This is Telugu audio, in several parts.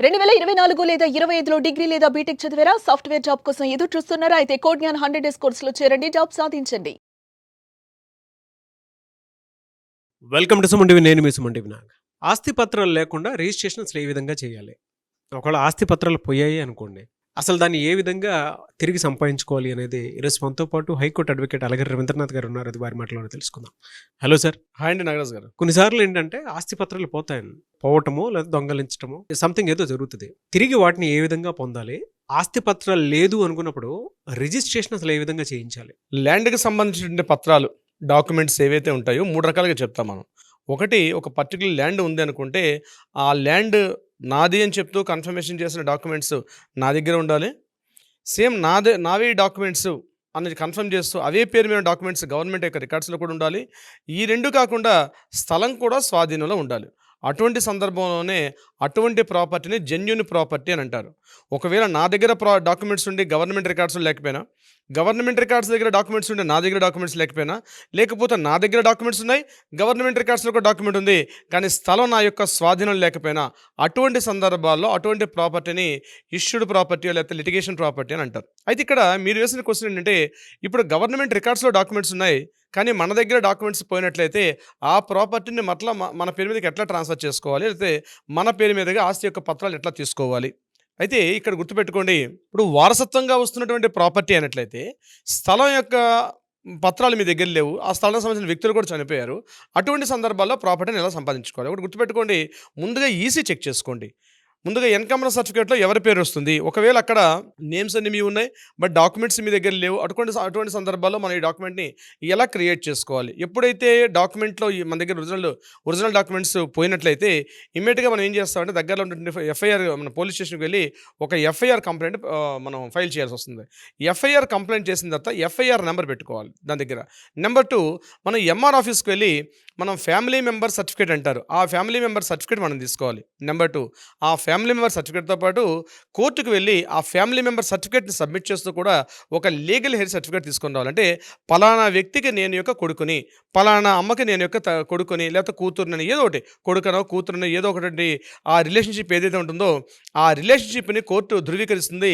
2024 లేదా 25లో డిగ్రీ లేదా బీటెక్ చదివారా? సాఫ్ట్‌వేర్ జాబ్ కోసం ఎదురు చూస్తున్నారా? అయితే కోడ్ జ్ఞాన్ 100 డేస్ కోర్సులో చేరండి. జాబ్ సాధించండి. Welcome to Suman TV. నేను మీ సుమన్ టీవీ నాగ్. ఆస్తి పత్రాలు లేకుండా రిజిస్ట్రేషన్ అసలు ఏ విధంగా చేయాలి? ఒకవేళ ఆస్తి పత్రాలు పోయాయి అనుకోండి, అసలు దాన్ని ఏ విధంగా తిరిగి సంపాదించుకోవాలి అనేది ఈరోజు మనతో పాటు హైకోర్టు అడ్వకేట్ అలగరి రవీంద్రనాథ్ గారు ఉన్నారు. అది వారి మాటలోనే తెలుసుకుందాం. Hello sir. హాయ్ అండి నాగరాజ్ గారు. కొన్నిసార్లు ఏంటంటే ఆస్తి పత్రాలు పోవటమో లేదా దొంగలించటమో సంథింగ్ ఏదో జరుగుతుంది. తిరిగి వాటిని ఏ విధంగా పొందాలి? ఆస్తి పత్రాలు లేదు అనుకున్నప్పుడు రిజిస్ట్రేషన్ అసలు ఏ విధంగా చేయించాలి? ల్యాండ్కి సంబంధించిన పత్రాలు డాక్యుమెంట్స్ ఏవైతే ఉంటాయో 3 రకాలుగా చెప్తాం మనం. ఒకటి, ఒక పర్టికులర్ ల్యాండ్ ఉంది అనుకుంటే ఆ ల్యాండ్ నాది అని చెప్తూ కన్ఫర్మేషన్ చేసిన డాక్యుమెంట్స్ నా దగ్గర ఉండాలి. సేమ్ నావే డాక్యుమెంట్స్ అనేది కన్ఫర్మ్ చేస్తూ అవే పేరు మీద డాక్యుమెంట్స్ గవర్నమెంట్ యొక్క రికార్డ్స్లో కూడా ఉండాలి. ఈ రెండు కాకుండా స్థలం కూడా స్వాధీనంలో ఉండాలి. అటువంటి సందర్భంలోనే అటువంటి ప్రాపర్టీని జెన్యూన్ ప్రాపర్టీ అని అంటారు. ఒకవేళ నా దగ్గర డాక్యుమెంట్స్ ఉండి గవర్నమెంట్ రికార్డ్స్ లేకపోయినా, గవర్నమెంట్ రికార్డ్స్ దగ్గర డాక్యుమెంట్స్ ఉండి నా దగ్గర డాక్యుమెంట్స్ లేకపోయినా, లేకపోతే నా దగ్గర డాక్యుమెంట్స్ ఉన్నాయి, గవర్నమెంట్ రికార్డ్స్లో ఒక డాక్యుమెంట్ ఉంది, కానీ స్థలం నా యొక్క స్వాధీనం లేకపోయినా, అటువంటి సందర్భాల్లో అటువంటి ప్రాపర్టీని ఇష్యూడ్ ప్రాపర్టీ లేకపోతే లిటిగేషన్ ప్రాపర్టీ అని అంటారు. అయితే ఇక్కడ మీరు వేసిన క్వశ్చన్ ఏంటంటే, ఇప్పుడు గవర్నమెంట్ రికార్డ్స్లో డాక్యుమెంట్స్ ఉన్నాయి, కానీ మన దగ్గర డాక్యుమెంట్స్ పోయినట్లయితే ఆ ప్రాపర్టీని మన పేరు మీదకి ఎట్లా ట్రాన్స్ఫర్ చేసుకోవాలి, లేకపోతే మన పేరు మీదుగా ఆస్తి యొక్క పత్రాలు ఎట్లా తీసుకోవాలి? అయితే ఇక్కడ గుర్తుపెట్టుకోండి, ఇప్పుడు వారసత్వంగా వస్తున్నటువంటి ప్రాపర్టీ అయినట్లయితే స్థలం యొక్క పత్రాలు మీ దగ్గర లేవు, ఆ స్థలానికి సంబంధించిన వ్యక్తులు కూడా చనిపోయారు. అటువంటి సందర్భాల్లో ప్రాపర్టీని ఎలా సంపాదించుకోవాలి? ఒకటి గుర్తుపెట్టుకోండి, ముందుగా ఈసీ చెక్ చేసుకోండి. ముందుగా ఎన్కమ్ సర్టిఫికేట్లో ఎవరి పేరు వస్తుంది? ఒకవేళ అక్కడ నేమ్స్ అన్ని మీ ఉన్నాయి, బట్ డాక్యుమెంట్స్ మీ దగ్గర లేవు, అటువంటి సందర్భాల్లో మనం ఈ డాక్యుమెంట్ని ఎలా క్రియేట్ చేసుకోవాలి? ఎప్పుడైతే డాక్యుమెంట్లో మన దగ్గర ఒరిజినల్ డాక్యుమెంట్స్ పోయినట్లయితే ఇమ్మీడియట్గా మనం ఏం చేస్తామంటే దగ్గరలో ఉన్నటువంటి ఎఫ్ఐఆర్, మన పోలీస్ స్టేషన్కి వెళ్ళి ఒక ఎఫ్ఐఆర్ కంప్లైంట్ మనం ఫైల్ చేయాల్సి వస్తుంది. ఎఫ్ఐఆర్ కంప్లైంట్ చేసిన తర్వాత ఎఫ్ఐఆర్ నెంబర్ పెట్టుకోవాలి దాని దగ్గర. నెంబర్ 2, మనం ఎంఆర్ ఆఫీస్కి వెళ్ళి మనం ఫ్యామిలీ మెంబర్ సర్టిఫికేట్ అంటారు, ఆ ఫ్యామిలీ మెంబర్ సర్టిఫికేట్ మనం తీసుకోవాలి. నెంబర్ 2, ఆ ఫ్యామిలీ మెంబర్ సర్టిఫికేట్తో పాటు కోర్టుకు వెళ్ళి ఆ ఫ్యామిలీ మెంబర్ సర్టిఫికేట్ని సబ్మిట్ చేస్తూ కూడా ఒక లీగల్ హెయిర్ సర్టిఫికేట్ తీసుకొని రావాలి. అంటే పలానా వ్యక్తికి నేను యొక్క కొడుకుని, పలానా అమ్మకి నేను యొక్క కొడుకుని, లేకపోతే కూతురుని, ఏదో ఒకటి కొడుకునో కూతురుని, ఏదో ఒకటి ఆ రిలేషన్షిప్ ఏదైతే ఉంటుందో ఆ రిలేషన్షిప్ని కోర్టు ధృవీకరిస్తుంది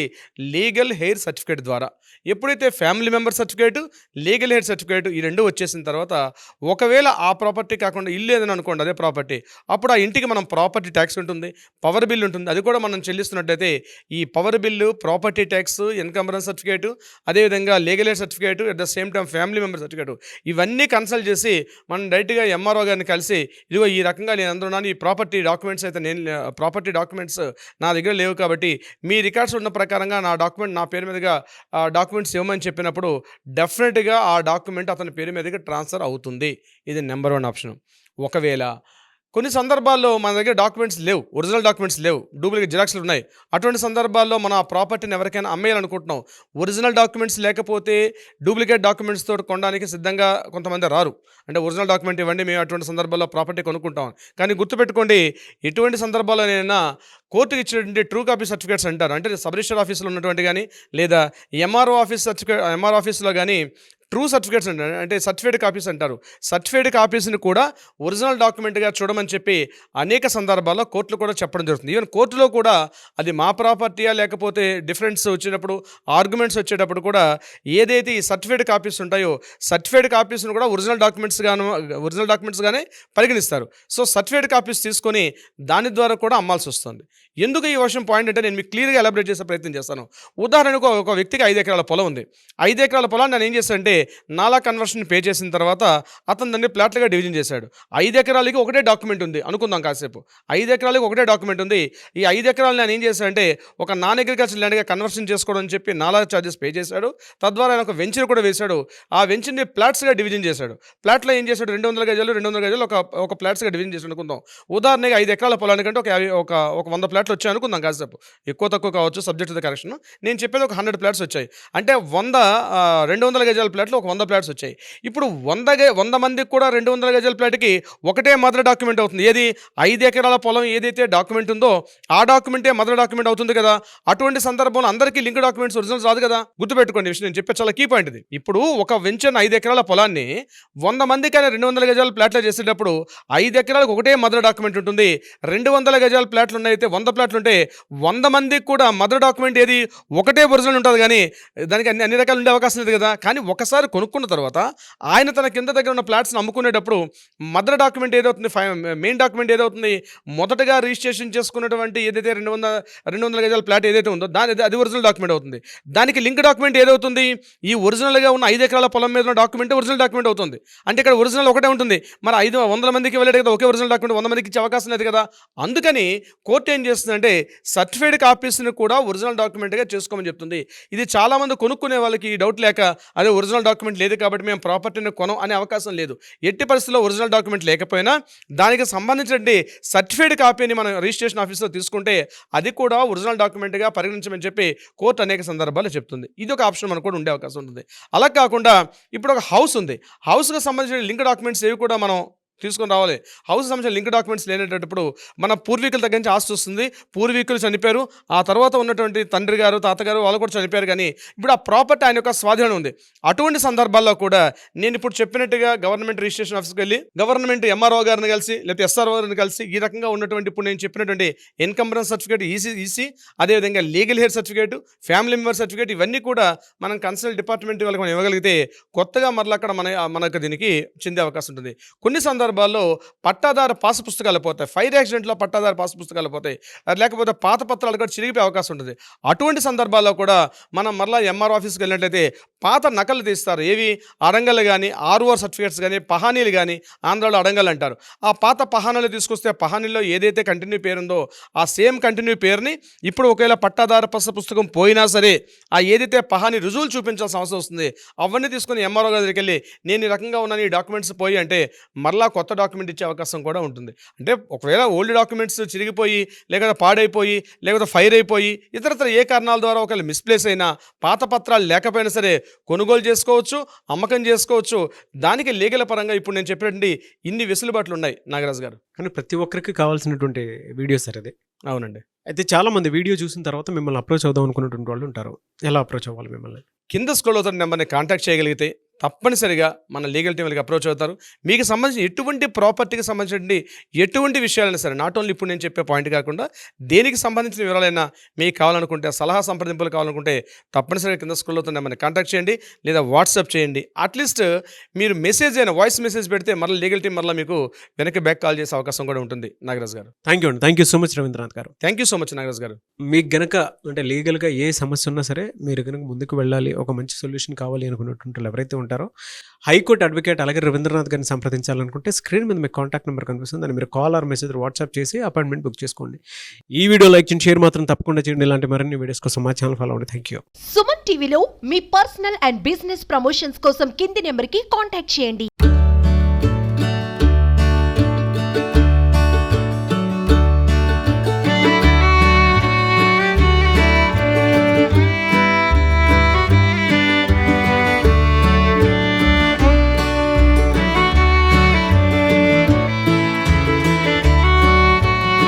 లీగల్ హెయిర్ సర్టిఫికేట్ ద్వారా. ఎప్పుడైతే family member certificate, legal heir certificate ఈ రెండు వచ్చేసిన తర్వాత, ఒకవేళ ఆ ప్రాపర్టీ కాకుండా ఇల్లు ఏదని అనుకోండి, అదే ప్రాపర్టీ, అప్పుడు ఆ ఇంటికి మనం ప్రాపర్టీ ట్యాక్స్ ఉంటుంది, పవర్ బిల్ ఉంటుంది, అది కూడా మనం చెల్లిస్తున్నట్టయితే ఈ power bill, property tax, encumbrance certificate, అదేవిధంగా legal aid certificate, at the same time family member certificate, ఇవన్నీ కన్సల్ట్ చేసి మనం డైరెక్ట్గా ఎంఆర్ఓ గారిని కలిసి, ఇదిగో ఈ రకంగా నేను అందున్నాను, ఈ ప్రాపర్టీ డాక్యుమెంట్స్ అయితే ప్రాపర్టీ డాక్యుమెంట్స్ నా దగ్గర లేవు కాబట్టి మీ రికార్డ్స్ ఉన్న ప్రకారంగా నా డాక్యుమెంట్ నా పేరు మీదుగా డాక్యుమెంట్స్ ఇవ్వమని చెప్పినప్పుడు డెఫినెట్గా ఆ డాక్యుమెంట్ అతని పేరు మీదుగా ట్రాన్స్ఫర్ అవుతుంది. ఇది నెంబర్ 1 ఆప్షన్. ఒకవేళ కొన్ని సందర్భాల్లో మన దగ్గర డాక్యుమెంట్స్ లేవు, ఒరిజినల్ డాక్యుమెంట్స్ లేవు, డూప్లికేట్ జిరాక్స్లు ఉన్నాయి, అటువంటి సందర్భాల్లో మనం ఆ ప్రాపర్టీని ఎవరికైనా అమ్మేయాలనుకుంటున్నాం, ఒరిజినల్ డాక్యుమెంట్స్ లేకపోతే డూప్లికేట్ డాక్యుమెంట్స్ తోటి కొనడానికి సిద్ధంగా కొంతమంది రారు. అంటే ఒరిజినల్ డాక్యుమెంట్ ఇవ్వండి, మేము అటువంటి సందర్భాల్లో ప్రాపర్టీ కొనుక్కుంటాం. కానీ గుర్తుపెట్టుకోండి, ఎటువంటి సందర్భాల్లోనైనా కోర్టుకి ఇచ్చినటువంటి ట్రూ కాపీ సర్టిఫికేట్స్ అంటారు. అంటే సబ్ రిజిస్టర్ ఆఫీసులో ఉన్నటువంటి కానీ, లేదా ఎంఆర్ఓ ఆఫీస్లో కానీ ట్రూ సర్టిఫికేట్స్ అంటారు, అంటే సర్టిఫైడ్ కాపీస్ అంటారు. సర్టిఫైడ్ కాపీస్ని కూడా ఒరిజినల్ డాక్యుమెంట్గా చూడమని చెప్పి అనేక సందర్భాల్లో కోర్టులు కూడా చెప్పడం జరుగుతుంది. ఈవెన్ కోర్టులో కూడా అది మా ప్రాపర్టీయా లేకపోతే డిఫరెన్స్ వచ్చేటప్పుడు, ఆర్గ్యుమెంట్స్ వచ్చేటప్పుడు కూడా ఏదైతే ఈ సర్టిఫైడ్ కాపీస్ ఉంటాయో సర్టిఫైడ్ కాపీస్ను కూడా ఒరిజినల్ డాక్యుమెంట్స్గానే పరిగణిస్తారు. సో సర్టిఫైడ్ కాపీస్ తీసుకొని దాని ద్వారా కూడా అమ్మాల్సి వస్తుంది. ఎందుకు ఈ విషయం పాయింట్ అంటే నేను మీకు క్లియర్గా ఎలాబరేట్ చేసే ప్రయత్నం చేస్తాను. ఉదాహరణకు ఒక వ్యక్తికి 5 ఎకరాల పొలం ఉంది. 5 ఎకరాల పొలాన్ని నేను ఏం చేస్తానంటే నాలా కన్వర్షన్ పే చేసిన తర్వాత అతను దాన్ని ప్లాట్లుగా డివిజన్ చేశాడు. 5 ఎకరాలకి ఒకటే డాక్యుమెంట్ ఉంది అనుకుందాం కాసేపు. 5 ఎకరాలకి ఒకటే డాక్యుమెంట్ ఉంది. ఈ 5 ఎకరాలు నేను ఏం చేశానంటే ఒక నాన్ అగ్రికల్చర్ ల్యాండ్గా కన్వర్షన్ చేసుకోవడం అని చెప్పి నాలా ఛార్జెస్ పే చేశాడు. తద్వారా ఆయన ఒక వెంచర్ కూడా వేశాడు. ఆ వెంచర్ని ప్లాట్స్గా డివిజన్ చేశాడు. ప్లాట్లో ఏం చేశాడు, 200 గజాలు ఒక ప్లాట్స్గా డివిజన్ చేసి అనుకుందాం. ఉదాహరణగా 5 ఎకరాల పొలానికంటే ఒక 100 ప్లాట్లు వచ్చాయి అనుకుందాం కాసేపు. ఎక్కువ తక్కువ కావచ్చు, సబ్జెక్ట్ ద కరెక్షన్. నేను చెప్పేది ఒక 100 ప్లాట్స్ వచ్చాయి. అంటే 200 గజాల ప్లాట్ ప్లాట్లు ఒక 100 ప్లాట్స్ వచ్చాయి. ఇప్పుడు 100 మందికి కూడా 200 గజాల ప్లాట్‌కి ఒకటే మదర్ డాక్యుమెంట్ అవుతుంది. ఏది 5 ఎకరాల పొలం ఏదైతే డాక్యుమెంట్ ఉందో ఆ డాక్యుమెంటే మదర్ డాక్యుమెంట్ అవుతుంది కదా! అటువంటి సందర్భంలో అందరికీ లింక్ డాక్యుమెంట్స్ ఒరిజినల్స్ రాదు కదా! గుర్తుపెట్టుకోండి ఈ విషయం, నేను చెప్పే చాలా కీ పాయింట్ ఇది. ఇప్పుడు ఒక వెంచర్ 5 ఎకరాల పొలాన్ని 100 మందికైనా 200 గజాల ప్లాట్‌లో చేసేటప్పుడు 5 ఎకరాలకు ఒకటే మదర్ డాక్యుమెంట్ ఉంటుంది. 200 గజాల ప్లాట్లు ఉన్నాయితే 100 ప్లాట్లు ఉంటే 100 మందికి కూడా మదర్ డాక్యుమెంట్ ఏది ఒకటే ఒరిజినల్ ఉంటుంది కానీ దానికి అన్ని రకాలు ఉండే అవకాశం లేదు కదా. కానీ ఒకసారి కొనుక్కున్న తర్వాత ఆయన తన కింద దగ్గర ఉన్న ప్లాట్స్ని అమ్ముకునేటప్పుడు మదర్ డాక్యుమెంట్ ఏదవుతుంది, మెయిన్ డాక్యుమెంట్ ఏదవుతుంది, మొదటగా రిజిస్ట్రేషన్ చేసుకున్నటువంటి ఏదైతే 200 గజాల ప్లాట్ ఏదైతే ఉందో అది ఒరిజినల్ డాక్యుమెంట్ అవుతుంది. దానికి లింక్ డాక్యుమెంట్ ఏదవుతుంది, ఈ ఒరిజినల్గా ఉన్న 5 ఎకరాల పొలం మీద ఉన్న డాక్యుమెంట్ ఒరిజినల్ డాక్యుమెంట్ అవుతుంది. అంటే ఇక్కడ ఒరిజినల్ ఒకటే ఉంటుంది. మరి 500 మందికి వెళ్ళాడు కదా, ఒకే ఒరిజినల్ డాక్యుమెంట్ 100 మందికి ఇచ్చే అవకాశం లేదు కదా. అందుకని కోర్టు ఏం చేస్తుందంటే సర్టిఫైడ్ కాపీస్ని కూడా ఒరిజినల్ డాక్యుమెంట్గా చేసుకోమని చెప్తుంది. ఇది చాలామంది కొనుక్కునే వాళ్ళకి ఈ డౌట్ లేక అదే ఒరిజినల్ డాక్యుమెంట్ లేదు కాబట్టి మేము ప్రాపర్టీని కొనం అనే అవకాశం లేదు. ఎట్టి పరిస్థితుల్లో ఒరిజినల్ డాక్యుమెంట్ లేకపోయినా దానికి సంబంధించిన సర్టిఫైడ్ కాపీని మనం రిజిస్ట్రేషన్ ఆఫీస్లో తీసుకుంటే అది కూడా ఒరిజినల్ డాక్యుమెంట్గా పరిగణించమని చెప్పి కోర్టు అనేక సందర్భాల్లో చెప్తుంది. ఇది ఒక ఆప్షన్ మనకు కూడా ఉండే అవకాశం ఉంటుంది. అలా కాకుండా ఇప్పుడు ఒక హౌస్ ఉంది, హౌస్కి సంబంధించిన లింక్ డాక్యుమెంట్స్ ఏవి కూడా మనం తీసుకొని రావాలి. హౌస్ సంబంధించిన లింక్ డాక్యుమెంట్స్ లేనప్పుడు మన పూర్వీకుల దగ్గర నుంచి ఆస్తి వస్తుంది, పూర్వీకులు చనిపోయారు, ఆ తర్వాత ఉన్నటువంటి తండ్రి గారు తాతగారు వాళ్ళు కూడా చనిపోయారు, కానీ ఇప్పుడు ఆ ప్రాపర్టీ ఆయన యొక్క స్వాధీనం ఉంది. అటువంటి సందర్భాల్లో కూడా నేను ఇప్పుడు చెప్పినట్టుగా గవర్నమెంట్ రిజిస్ట్రేషన్ ఆఫీస్కి వెళ్ళి గవర్నమెంట్ ఎంఆర్ఓ గారిని కలిసి లేకపోతే ఎస్ఆర్ఓ గారిని కలిసి ఈ రకంగా ఉన్నటువంటి ఇప్పుడు నేను చెప్పినటువంటి ఎన్కంబరెన్స్ సర్టిఫికేట్ ఈసీ అదేవిధంగా legal heir certificate, family member certificate ఇవన్నీ కూడా మనం కన్సల్ట్ డిపార్ట్మెంట్ వాళ్ళకి మనం ఇవ్వగలిగితే కొత్తగా మరలా అక్కడ మనకు దీనికి చెందే అవకాశం ఉంటుంది. కొన్ని సందర్భాల్లో పట్టాదారు పాసు పుస్తకాలు పోతాయి, ఫైర్ యాక్సిడెంట్లో పట్టాదారు పాసు పుస్తకాలు పోతాయి, లేకపోతే పాత పత్రాలు కూడా చిరిగిపోయే అవకాశం ఉంటుంది. అటువంటి సందర్భాల్లో కూడా మనం మరలా ఎంఆర్ ఆఫీస్కి వెళ్ళినట్లయితే పాత నకలు తీస్తారు. ఏవి అడంగలు కానీ ఆర్ఓఆర్ సర్టిఫికేట్స్ కానీ పహానీలు కానీ ఆంధ్రాలో అడంగలు అంటారు. ఆ పాత పహానీలు తీసుకొస్తే పహానీలో ఏదైతే కంటిన్యూ పేరు ఉందో ఆ సేమ్ కంటిన్యూ పేరుని ఇప్పుడు ఒకవేళ పట్టాదారు పాసు పుస్తకం పోయినా సరే ఆ ఏదైతే పహానీ రుజువులు చూపించాల్సిన అవసరం వస్తుంది అవన్నీ తీసుకుని ఎంఆర్ఓ దగ్గరికి వెళ్ళి నేను ఈ రకంగా ఉన్నాను, ఈ డాక్యుమెంట్స్ పోయి అంటే మరలా కొత్త డాక్యుమెంట్ ఇచ్చే అవకాశం కూడా ఉంటుంది. అంటే ఒకవేళ ఓల్డ్ డాక్యుమెంట్స్ చిరిగిపోయి లేకపోతే పాడైపోయి లేకపోతే ఫైర్ అయిపోయి ఇతరత్ర ఏ కారణాల ద్వారా ఒకవేళ మిస్ప్లేస్ అయినా పాత పత్రాలు లేకపోయినా సరే కొనుగోలు చేసుకోవచ్చు, అమ్మకం చేసుకోవచ్చు. దానికి లీగల్ పరంగా ఇప్పుడు నేను చెప్పినటువంటి ఇన్ని వెసులుబాట్లు ఉన్నాయి నాగరాజు గారు. కానీ ప్రతి ఒక్కరికి కావాల్సినటువంటి వీడియో సార్ అది. అవునండి. అయితే చాలామంది వీడియో చూసిన తర్వాత మిమ్మల్ని అప్రోచ్ అవుదాం అనుకున్నటువంటి వాళ్ళు ఉంటారు. ఎలా అప్రోచ్ అవ్వాలి మిమ్మల్ని? కింద స్క్రోల్ అవుతున్న నెంబర్ని కాంటాక్ట్ చేయగలిగితే తప్పనిసరిగా మన లీగల్ టీం వాళ్ళకి అప్రోచ్ అవుతారు. మీకు సంబంధించిన ఎటువంటి ప్రాపర్టీకి సంబంధించిన ఎటువంటి విషయాలైనా సరే, నాట్ ఓన్లీ ఇప్పుడు నేను చెప్పే పాయింట్ కాకుండా దేనికి సంబంధించిన వివరాలైనా మీకు కావాలనుకుంటే, సలహా సంప్రదింపులు కావాలనుకుంటే తప్పనిసరిగా కింద స్క్రోల్ అవుతున్న నెంబర్ని కాంటాక్ట్ చేయండి లేదా వాట్సాప్ చేయండి. అట్లీస్ట్ మీరు మెసేజ్ అయినా వాయిస్ మెసేజ్ పెడితే మళ్ళీ లీగల్ టీం మళ్ళీ మీకు వెనక్కి బ్యాక్ కాల్ చేసే అవకాశం కూడా ఉంటుంది. నాగరాజ్ గారు థ్యాంక్ యూ అండి. Thank you so much Ravindranath garu. Thank you so much Nagaraj garu. మీకు గనక అంటే లీగల్గా ఏ సమస్య ఉన్నా సరే మీరు కనుక ముందుకు వెళ్ళాలి, ఒక మంచి సొల్యూషన్ కావాలి అనుకున్నటువంటి ఎవరైతే ఉంటారో హైకోర్టు అడ్వకేట్ అలాగే రవీంద్రనాథ్ గారిని సంప్రదించాలనుకుంటే స్క్రీన్ మీద మీకు కాంటాక్ట్ నెంబర్ కనిపిస్తుంది, దాన్ని మీరు కాల్ ఆర్ మెసేజ్ వాట్సాప్ చేసి అపాయింట్మెంట్ బుక్ చేసుకోండి. ఈ వీడియో లైక్ చేయండి, షేర్ మాత్రం తప్పకుండా చేయండి. ఇలాంటి మరిన్ని వీడియోస్ కోసం మా ఛానల్ ఫాలో అవ్వండి. Thank you. సుమన్ టీవీలో మీ పర్సనల్ అండ్ బిజినెస్ ప్రమోషన్స్ కోసం కింది నెంబర్కి కాంటాక్ట్ చేయండి.